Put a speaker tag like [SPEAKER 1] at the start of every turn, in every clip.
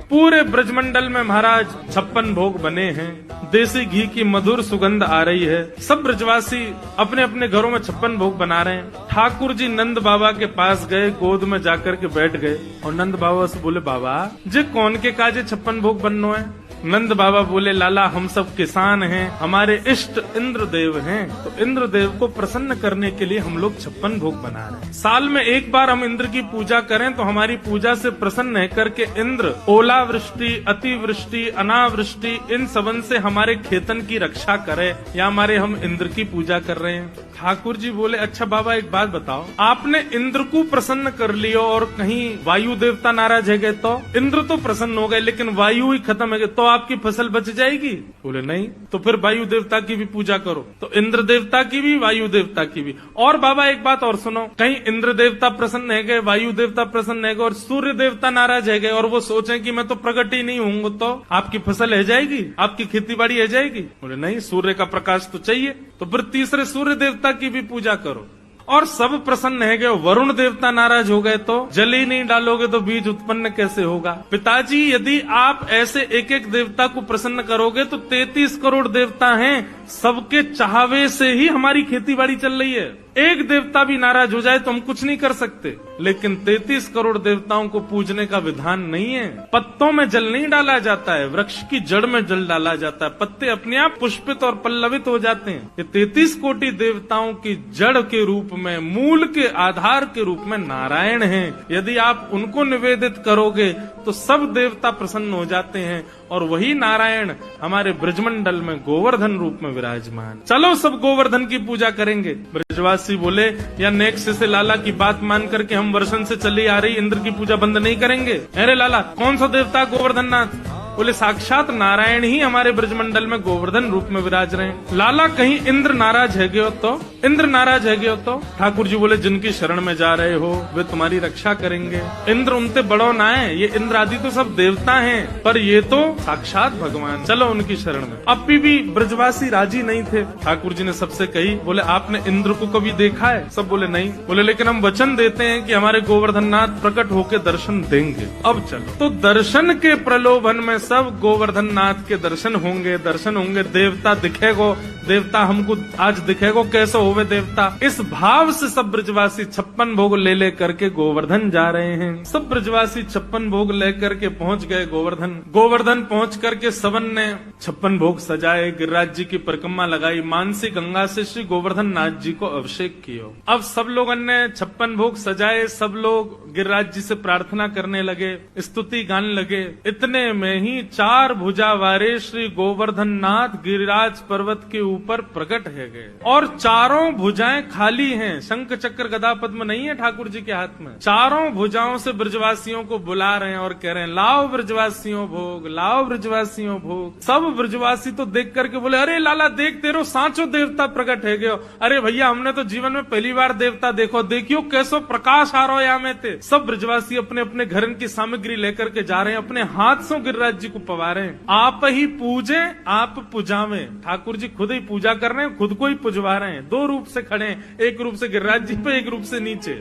[SPEAKER 1] पूरे ब्रजमंडल में महाराज 56 भोग बने हैं। देसी घी की मधुर सुगंध आ रही है। सब ब्रजवासी अपने अपने घरों में 56 भोग बना रहे हैं। ठाकुर जी नंद बाबा के पास गए, गोद में जाकर के बैठ गए और नंद बाबा से बोले, बाबा जे कौन के काजे 56 भोग बननो है? नंद बाबा बोले, लाला हम सब किसान हैं, हमारे इष्ट इंद्रदेव हैं, तो इंद्रदेव को प्रसन्न करने के लिए हम लोग 56 भोग बना रहे हैं। साल में एक बार हम इंद्र की पूजा करें तो हमारी पूजा से प्रसन्न है करके इंद्र ओलावृष्टि, अतिवृष्टि, अनावृष्टि इन सबन से हमारे खेतन की रक्षा करे, या हमारे हम इंद्र की पूजा कर रहे हैं। ठाकुर जी बोले, अच्छा बाबा एक बात बताओ, आपने इंद्र को प्रसन्न कर लियो और कहीं वायु देवता नाराज है गए तो? इंद्र तो प्रसन्न हो गए लेकिन वायु ही खत्म है गए तो आपकी फसल बच जाएगी? बोले नहीं। तो फिर वायु देवता की भी पूजा करो। तो इंद्र देवता की भी, वायु देवता की भी। और बाबा एक बात और सुनो, कहीं इंद्र देवता प्रसन्न है गए, वायु देवता प्रसन्न है गए और सूर्य देवता नाराज है गए और वो सोचे कि मैं तो प्रकट ही नहीं हूँ, तो आपकी फसल है जाएगी, आपकी खेती बाड़ी है जाएगी? बोले नहीं, सूर्य का प्रकाश तो चाहिए। तो फिर तीसरे सूर्य देवता की भी पूजा करो। और सब प्रसन्न है गए, वरुण देवता नाराज हो गए तो जल ही नहीं डालोगे तो बीज उत्पन्न कैसे होगा? पिताजी यदि आप ऐसे एक एक देवता को प्रसन्न करोगे तो 33 करोड़ देवता हैं, सबके चाहवे से ही हमारी खेती बाड़ी चल रही है। एक देवता भी नाराज हो जाए तो हम कुछ नहीं कर सकते, लेकिन 33 करोड़ देवताओं को पूजने का विधान नहीं है। पत्तों में जल नहीं डाला जाता है, वृक्ष की जड़ में जल डाला जाता है, पत्ते अपने आप पुष्पित और पल्लवित हो जाते हैं। ये 33 कोटि देवताओं की जड़ के रूप में, मूल के आधार के रूप में नारायण हैं। यदि आप उनको निवेदित करोगे तो सब देवता प्रसन्न हो जाते हैं और वही नारायण हमारे ब्रजमंडल में गोवर्धन रूप में विराजमान। चलो सब गोवर्धन की पूजा करेंगे। ब्रजवासी बोले, या नेक्स्ट से लाला की बात मान करके हम वर्षन से चली आ रही इंद्र की पूजा बंद नहीं करेंगे। अरे लाला कौन सा देवता गोवर्धन नाथ? बोले साक्षात नारायण ही हमारे ब्रजमंडल में गोवर्धन रूप में विराज रहे हैं। लाला कहीं इंद्र नाराज है गयो तो? इंद्र नाराज है गयो तो? ठाकुर जी बोले, जिनकी शरण में जा रहे हो वे तुम्हारी रक्षा करेंगे। इंद्र उनसे बड़ो ना है, ये इंद्र आदि तो सब देवता हैं, पर ये तो साक्षात भगवान, चलो उनकी शरण में। अब भी ब्रजवासी राजी नहीं थे। ठाकुर जी ने सबसे कही, बोले आपने इंद्र को कभी देखा है? सब बोले नहीं। बोले लेकिन हम वचन देते हैं कि हमारे गोवर्धन नाथ प्रकट होकर दर्शन देंगे। अब चलो। तो दर्शन के प्रलोभन में सब गोवर्धन नाथ के दर्शन होंगे, दर्शन होंगे। देवता दिखेगो, देवता हमको आज दिखेगो, कैसे होवे देवता। इस भाव से सब ब्रजवासी 56 भोग ले करके गोवर्धन जा रहे हैं। सब ब्रजवासी 56 भोग लेकर के पहुंच गए गोवर्धन। गोवर्धन पहुंच करके सबन ने 56 भोग सजाए, गिरिराज जी की परिक्रमा लगाई, मानसी गंगा से श्री गोवर्धन नाथ जी को अभिषेक किया। अब सब लोगों ने 56 भोग सजाए, सब लोग गिरिराज जी से प्रार्थना करने लगे, स्तुति गाने लगे। इतने में ही 4 भुजा वारे श्री गोवर्धन नाथ गिरिराज पर्वत के ऊपर प्रकट है गए और चारों भुजाएं खाली हैं। शंख चक्र गदा पद्म नहीं है ठाकुर जी के हाथ में। चारों भुजाओं से ब्रजवासियों को बुला रहे हैं और कह रहे हैं, लाओ ब्रजवासियों भोग, लाओ ब्रजवासियों भोग। सब ब्रजवासी तो देख करके बोले, अरे लाला देख तेरो सांचो देवता प्रकट है गयो। अरे भैया हमने तो जीवन में पहली बार देवता देखो, देखियो कैसो प्रकाश आ रहा है में थे। सब ब्रजवासी अपने अपने घर की सामग्री लेकर के जा रहे हैं, अपने हाथ से गिरिराज जी को पवारे। आप ही पूजे आप पुजावे। ठाकुर जी खुद ही पूजा कर रहे हैं, खुद को ही पुजवा रहे हैं। 2 रूप से खड़े हैं, एक रूप से गिरिराज जी पे, एक रूप से नीचे।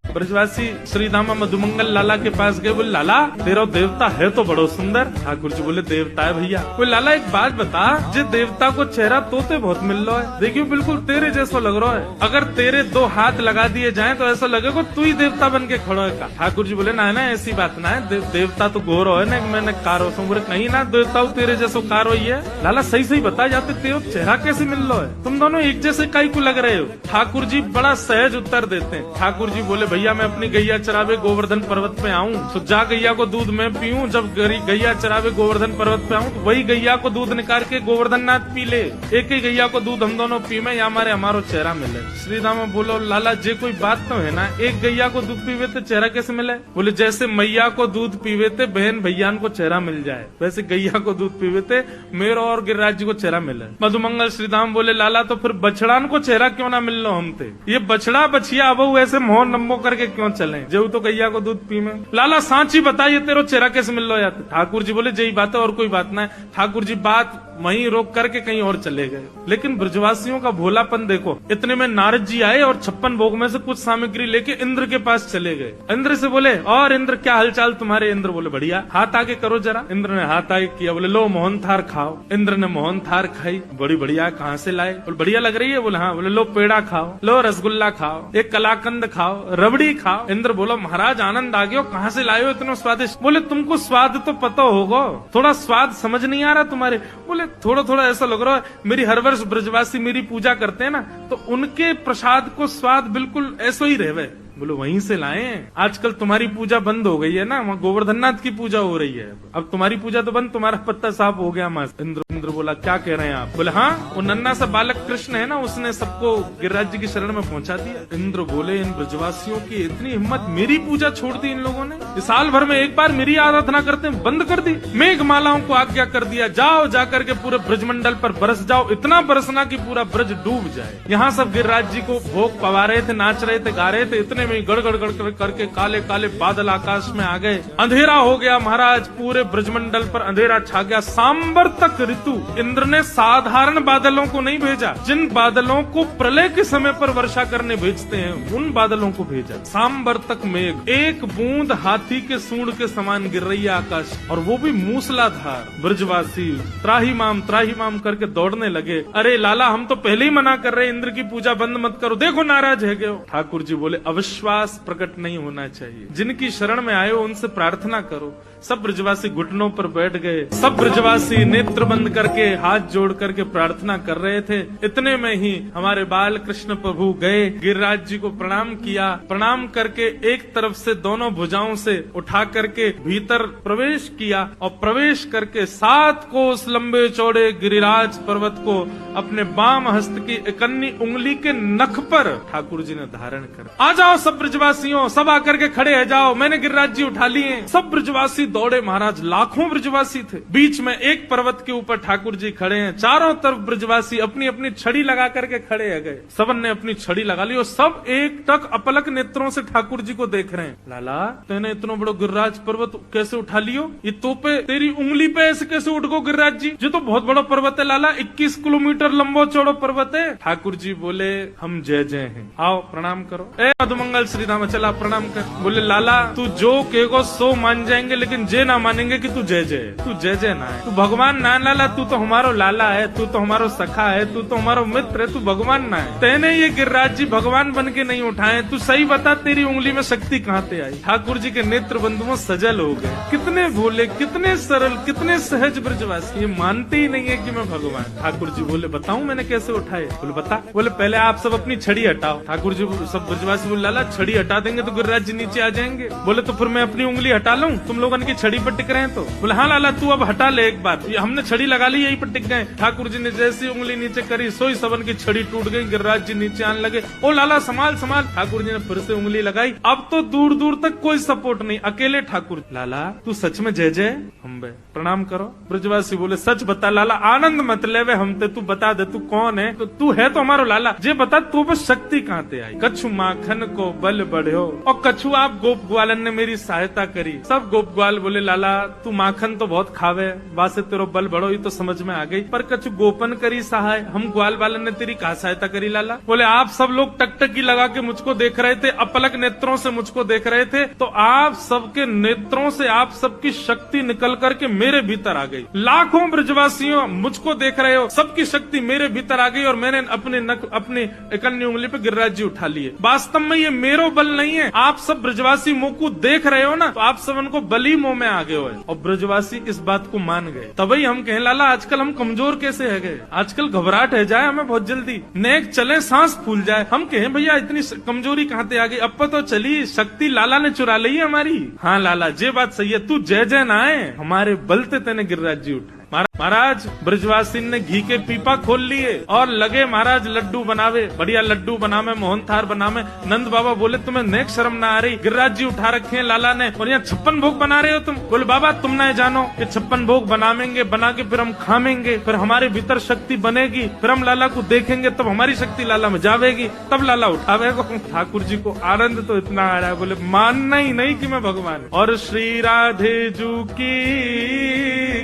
[SPEAKER 1] ब्रजवासी श्री दामा मधुमंगल लाला के पास गए, बोले लाला तेरा देवता है तो बड़ो सुंदर। ठाकुर जी बोले, देवता है भैया। बोले लाला एक बात बता, जे देवता को चेहरा तोते बहुत मिल रहा है, देखियो बिल्कुल तेरे जैसा लग रहा है। अगर तेरे 2 हाथ लगा दिए जाए तो ऐसा लगेगा तू ही देवता बन के खड़ो है। ठाकुर जी बोले, ना ऐसी बात ना है, देवता तो गोरो है ना, मैंने कारो बोले नहीं ना, देवता तेरे जैसो कारो ही है। लाला सही सही बता, जाते तेरा चेहरा कैसे मिल रहा है? तुम दोनों एक जैसे काई को लग रहे हो? ठाकुर जी बड़ा सहज उत्तर देते हैं। ठाकुर जी बोले, भैया मैं अपनी गैया चरावे गोवर्धन पर्वत पे आऊं तो जा गैया को दूध मैं पीऊं, जब गैया चरावे गोवर्धन पर्वत पे आऊं तो वही गैया को दूध निकाल के गोवर्धन नाथ पी ले। एक ही गैया को दूध हम दोनों पी में, या हमारो चेहरा मिले। श्री दामा बोलो, लाला जे कोई बात तो है ना, एक गैया को दूध पीवे तो चेहरा कैसे मिले? बोले जैसे मैया को दूध पीवे थे बहन भैया को चेहरा मिल जाए, वैसे गैया को दूध पीवे थे मेरा और गिरिराज जी को चेहरा मिले। मधुमंगल श्रीधाम बोले, लाला तो फिर बछड़ान को चेहरा क्यों ना मिल लो हम थे? ये बछड़ा बछिया अब ऐसे मोहन नंबो करके क्यों चले, जेऊ तो गैया को दूध पी में। लाला सांची बताइए तेरो चेहरा कैसे मिल लो जाते। ठाकुर जी बोले यही बात है और कोई बात ना है। ठाकुर जी बात वहीं रोक करके कहीं और चले गए। लेकिन ब्रजवासियों का भोलापन देखो, इतने में नारद जी आए और 56 भोग में से कुछ सामग्री लेके इंद्र के पास चले गए। इंद्र से बोले, और इंद्र क्या हालचाल तुम्हारे? इंद्र बोले बढ़िया, हाथ आगे करो जरा। इंद्र ने हाथ आगे किया, बोले लो मोहन थार खाओ। इंद्र ने मोहन थार खाई, बड़ी बढ़िया, कहाँ से लाए? बोले बढ़िया लग रही है। बोले हाँ। बोले लो पेड़ा खाओ, लो रसगुल्ला खाओ, एक कलाकंद खाओ, रबड़ी खाओ। इंद्र बोला महाराज आनंद आ गया, कहाँ से लाए हो इतना स्वादिष्ट? बोले तुमको स्वाद तो पता होगा, थोड़ा स्वाद समझ नहीं आ रहा तुम्हारे? बोले थोड़ा थोड़ा ऐसा लग रहा है, मेरी हर वर्ष ब्रजवासी मेरी पूजा करते हैं ना, तो उनके प्रसाद को स्वाद बिल्कुल ऐसा ही रहे। बोलो वहीं से लाए। आजकल तुम्हारी पूजा बंद हो गई है ना, वहाँ गोवर्धननाथ की पूजा हो रही है। अब तुम्हारी पूजा तो बंद, तुम्हारा पत्ता साफ हो गया। इंद्र बोला क्या कह रहे हैं आप? बोले हाँ, वो नन्ना सा बालक कृष्ण है ना, उसने सबको गिरिराज जी की शरण में पहुंचा दिया। इंद्र बोले इन ब्रजवासियों की इतनी हिम्मत, मेरी पूजा छोड़ दी इन लोगों ने। इस साल भर में एक बार मेरी आराधना करते बंद कर दी। मेघ मालाओं को आज्ञा कर दिया, जाओ जाकर के पूरे ब्रजमंडल पर बरस जाओ, इतना बरसना कि पूरा ब्रज डूब जाए। यहाँ सब गिरिराज जी को भोग पवा रहे थे, नाच रहे थे, गा रहे थे, इतने में गड़गड़ गड़गड़ करके काले काले बादल आकाश में आ गए। अंधेरा हो गया महाराज, पूरे ब्रजमंडल पर अंधेरा छा गया। सांबर तक ऋतु। इंद्र ने साधारण बादलों को नहीं भेजा, जिन बादलों को प्रलय के समय पर वर्षा करने भेजते हैं उन बादलों को भेजा। सांबर तक मेघ, एक बूंद हाथी के सूंड के समान गिर रही है आकाश, और वो भी मूसलाधार। ब्रजवासी त्राही माम करके दौड़ने लगे। अरे लाला हम तो पहले ही मना कर रहे, इंद्र की पूजा बंद मत करो, देखो नाराज है गए। ठाकुर जी बोले अविश्वास प्रकट नहीं होना चाहिए, जिनकी शरण में आए हो उनसे प्रार्थना करो। सब ब्रजवासी घुटनों पर बैठ गए, सब ब्रजवासी नेत्र बंद करके हाथ जोड़ करके प्रार्थना कर रहे थे। इतने में ही हमारे बाल कृष्ण प्रभु गए, गिरिराज जी को प्रणाम किया। प्रणाम करके एक तरफ से दोनों भुजाओं से उठा करके भीतर प्रवेश किया, और प्रवेश करके 7 कोस लंबे चौड़े गिरिराज पर्वत को अपने बाम हस्त की इकन्नी उंगली के नख पर ठाकुर जी ने धारण कर। आ जाओ सब ब्रजवासियों, सब आकर के खड़े है जाओ, मैंने गिरिराज जी उठा लिए। सब ब्रजवासी दौड़े महाराज, लाखों ब्रजवासी थे। बीच में एक पर्वत के ऊपर ठाकुर जी खड़े हैं, चारों तरफ ब्रजवासी अपनी अपनी छड़ी लगा करके खड़े है गए। सबन ने अपनी छड़ी लगा ली और सब एक टक अपलक नेत्रों से ठाकुर जी को देख रहे हैं। लाला तेने इतना बड़ा गिरिराज पर्वत कैसे उठा लियो? ये तोपे तेरी उंगली पे ऐसे कैसे उठ गो गिरिराज जी? ये तो बहुत बड़ा पर्वत है लाला, 21 किलोमीटर लंबो चौड़ो पर्वत है। ठाकुर जी बोले हम जय जय हैं, आओ प्रणाम करो। ए मधुमंगल श्री राम, चला प्रणाम कर। बोले लाला तू जो कहेगो सो मान जाएंगे, लेकिन जे ना मानेंगे कि तू जय जय है। तू जय जय ना है, तू भगवान ना लाला, तू तो हमारो लाला है, तू तो हमारो सखा है, तू तो हमारो मित्र है, तू भगवान ना है। तेने ये गिरिराज जी भगवान बन के नहीं उठाए, तू सही बता तेरी उंगली में शक्ति कहाँ से आई? ठाकुर जी के नेत्र बंधुओं सजल हो गए। कितने भोले, कितने सरल, कितने सहज ब्रजवासी, ये मानते ही नहीं है कि मैं भगवान। ठाकुर जी बोले बताऊं मैंने कैसे उठाए? बोले बता। बोले पहले आप सब अपनी छड़ी हटाओ। ठाकुर जी सब ब्रजवासी बोले लाला छड़ी हटा देंगे तो गिरिराज जी नीचे आ जाएंगे। बोले तो फिर मैं अपनी उंगली हटा लूं, तुम लोगों की छड़ी पर टिक रहे हैं तो? बोले हाँ लाला तू अब हटा ले एक बार, हमने छड़ी लगा ली यही पर टिक गए। ठाकुर जी ने जैसी उंगली नीचे करी सोई सबन की छड़ी टूट गई, गिरिराज जी नीचे आने लगे। ओ लाला संभाल संभाल। ठाकुर जी ने फिर से उंगली लगाई, अब तो दूर दूर तक कोई सपोर्ट नहीं, अकेले ठाकुर। लाला तू सच में जय जय? हम प्रणाम करो। ब्रजवासी बोले सच बता लाला, आनंद मत लेवे हमते, तू बता दे तू कौन है? तो तू है तो हमारो लाला, जे बता तू बस शक्ति कहाँ से आई? कछु माखन को बल बढ़ो, और कछु आप गोप ग्वालन ने मेरी सहायता करी। सब गोप ग्वाल बोले लाला तू माखन तो बहुत खावे, वासे तेरो बल बढ़ो, ये तो समझ में आ गई, पर कछु गोपन करी सहाय, हम ग्वाल वालन ने तेरी कहा सहायता करी लाला? बोले आप सब लोग टकटकी लगा के मुझको देख रहे थे, अपलक नेत्रों से मुझको देख रहे थे, तो आप सबके नेत्रों से आप सबकी शक्ति निकल करके मेरे भीतर आ गई। लाखों ब्रजवासियों मुझको देख रहे हो, सबकी शक्ति मेरे भीतर आ गई, और मैंने अपनी इकन्नी उंगली पे गिरिराज जी उठा लिए। वास्तव में ये मेरो बल नहीं है, आप सब ब्रजवासी मुंह को देख रहे हो ना, तो आप सब उनको बली मुंह में आ गए हो। और ब्रजवासी इस बात को मान गए। तभी हम कहें लाला आजकल हम कमजोर कैसे है गए? आजकल घबराहट है जाए हमें बहुत जल्दी, नेक चले सांस फूल जाए, हम कहें भैया इतनी कमजोरी कहाँ से आ गई? अब तो चली शक्ति लाला ने चुरा ली है हमारी। हाँ लाला ये बात सही है, तू जय जय ना है, हमारे बलते तेने गिरिराज जी उठाए। महाराज ब्रजवासी ने घी के पीपा खोल लिए और लगे महाराज लड्डू बनावे, बढ़िया लड्डू बनावे, मोहनथार बनावे। नंद बाबा बोले तुम्हें नेक शर्म ना आ रही, गिरिराज जी उठा रखे हैं लाला ने और यहाँ 56 भोग बना रहे हो तुम। बोले बाबा तुम ना जानो कि 56 भोग बनावेंगे, बना के फिर हम खावेंगे, फिर हमारे भीतर शक्ति बनेगी, फिर हम लाला को देखेंगे, तब हमारी शक्ति लाला में जावेगी, तब लाला उठावेगा। ठाकुर जी को आनंद तो इतना आ रहा है, बोले मानना ही नहीं कि मैं भगवान। और श्री राधे जू की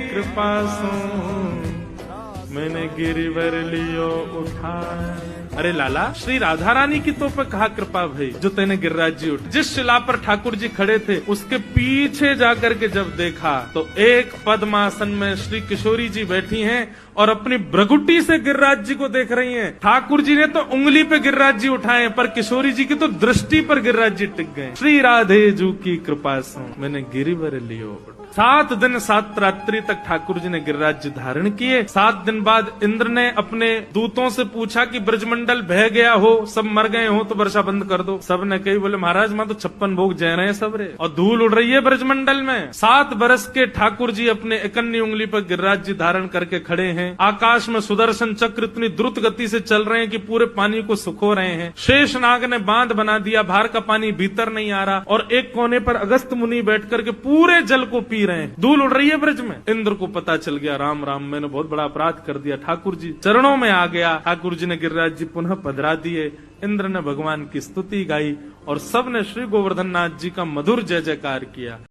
[SPEAKER 1] कृपा सो मैंने गिरिवर लियो उठा। अरे लाला, श्री राधा रानी की तो पे कहा कृपा भाई जो तेने गिरिराज जी उठ। जिस शिला पर ठाकुर जी खड़े थे उसके पीछे जाकर के जब देखा तो एक पद्मासन में श्री किशोरी जी बैठी हैं और अपनी भ्रगुटी से गिरिराज जी को देख रही हैं। ठाकुर जी ने तो उंगली पे गिरिराज जी उठाए, पर किशोरी जी की तो दृष्टि पर गिरिराज जी टिक गए। श्री राधे जू की कृपा से मैंने गिरिवर लियो। 7 दिन 7 रात्रि तक ठाकुर जी ने गिरिराज जी धारण किए। 7 दिन बाद इंद्र ने अपने दूतों से पूछा कि ब्रजमंडल बह गया हो, सब मर गए हो तो वर्षा बंद कर दो। सब ने कही, बोले महाराज मां तो 56 भोग जय रहे हैं सब रे, और धूल उड़ रही है ब्रजमंडल में। 7 बरस के ठाकुर जी अपने इकन्नी उंगली पर गिरिराज जी धारण करके खड़े हैं। आकाश में सुदर्शन चक्र इतनी द्रुत गति से चल रहे हैं कि पूरे पानी को सुखो रहे हैं। शेषनाग ने बांध बना दिया, बाहर का पानी भीतर नहीं आ रहा, और एक कोने पर अगस्त मुनि बैठ करके पूरे जल को पी रहे हैं। धूल उड़ रही है ब्रज में। इंद्र को पता चल गया, राम राम मैंने बहुत बड़ा अपराध कर दिया। ठाकुर जी चरणों में आ गया। ठाकुर जी ने गिरिराज जी पुनः पधरा दिए। इंद्र ने भगवान की स्तुति गाई और सबने श्री गोवर्धन नाथ जी का मधुर जय जयकार किया।